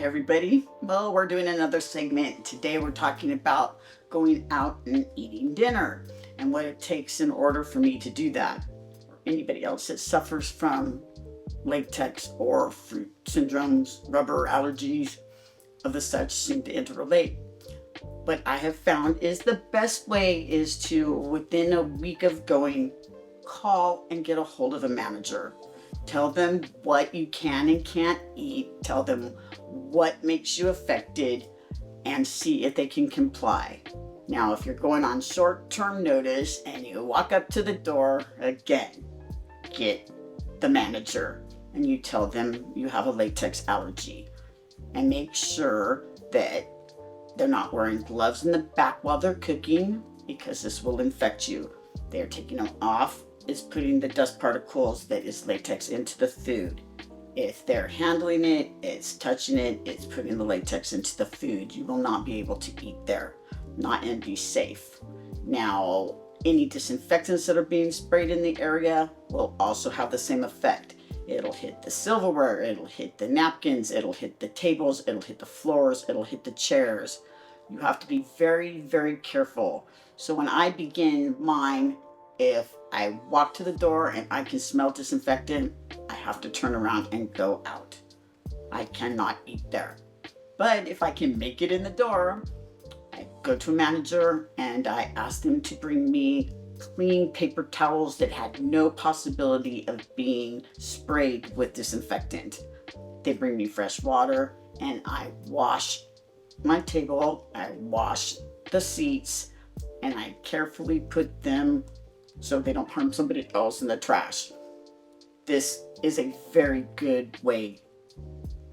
everybody. Well, we're doing another segment. Today we're talking about going out and eating dinner and what it takes in order for me to do that, or anybody else that suffers from latex or fruit syndromes, rubber allergies of the such seem to interrelate. What I have found is the best way is to, within a week of going, call and get a hold of a manager. Tell them what you can and can't eat. Tell them what makes you affected and see if they can comply. Now, if you're going on short-term notice and you walk up to the door, again, get the manager and you tell them you have a latex allergy. And make sure that they're not wearing gloves in the back while they're cooking, because this will infect you. They're taking them off. Is putting the dust particles that is latex into the food. If they're handling it, it's touching it, it's putting the latex into the food. You will not be able to eat there, not and be safe. Now, any disinfectants that are being sprayed in the area will also have the same effect. It'll hit the silverware, it'll hit the napkins, it'll hit the tables, it'll hit the floors, it'll hit the chairs. You have to be very, very careful. So when I begin mine, if I walk to the door and I can smell disinfectant, I have to turn around and go out. I cannot eat there. But if I can make it in the door, I go to a manager and I ask them to bring me clean paper towels that had no possibility of being sprayed with disinfectant. They bring me fresh water and I wash my table, I wash the seats, and I carefully put them so they don't harm somebody else in the trash. This is a very good way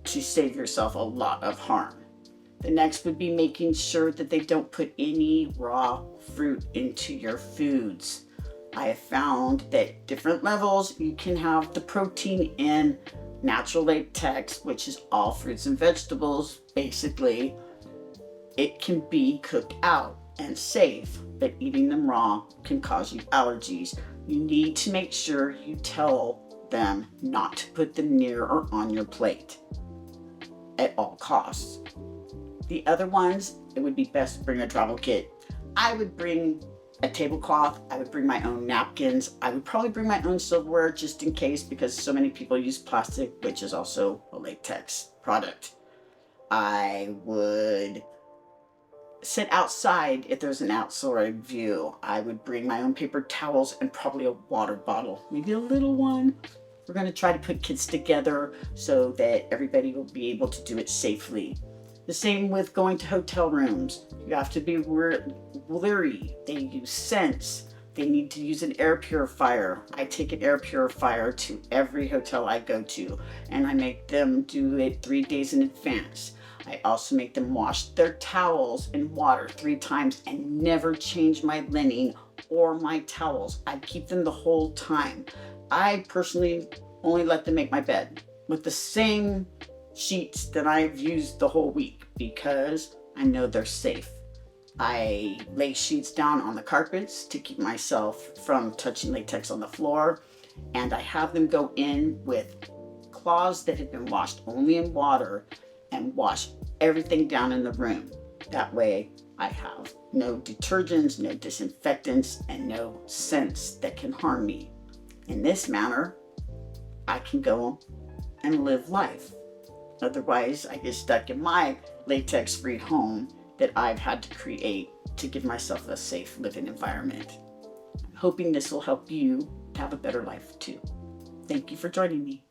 to save yourself a lot of harm. The next would be making sure that they don't put any raw fruit into your foods. I have found that different levels, you can have the protein in natural latex, which is all fruits and vegetables, basically. It can be cooked out and safe, but eating them raw can cause you allergies. You need to make sure you tell them not to put them near or on your plate at all costs. The other ones, it would be best to bring a travel kit. I would bring a tablecloth, I would bring my own napkins, I would probably bring my own silverware just in case, because so many people use plastic, which is also a latex product. I would sit outside if there's an outside view. I would bring my own paper towels and probably a water bottle, maybe a little one. We're going to try to put kids together so that everybody will be able to do it safely. The same with going to hotel rooms. You have to be leery. They use scents. They need to use an air purifier. I take an air purifier to every hotel I go to, and I make them do it 3 days in advance. I also make them wash their towels in water 3 times and never change my linen or my towels. I keep them the whole time. I personally only let them make my bed with the same sheets that I've used the whole week because I know they're safe. I lay sheets down on the carpets to keep myself from touching latex on the floor, and I have them go in with cloths that have been washed only in water and wash everything down in the room. That way I have no detergents, no disinfectants, and no scents that can harm me. In this manner, I can go and live life. Otherwise, I get stuck in my latex-free home that I've had to create to give myself a safe living environment. I'm hoping this will help you have a better life too. Thank you for joining me.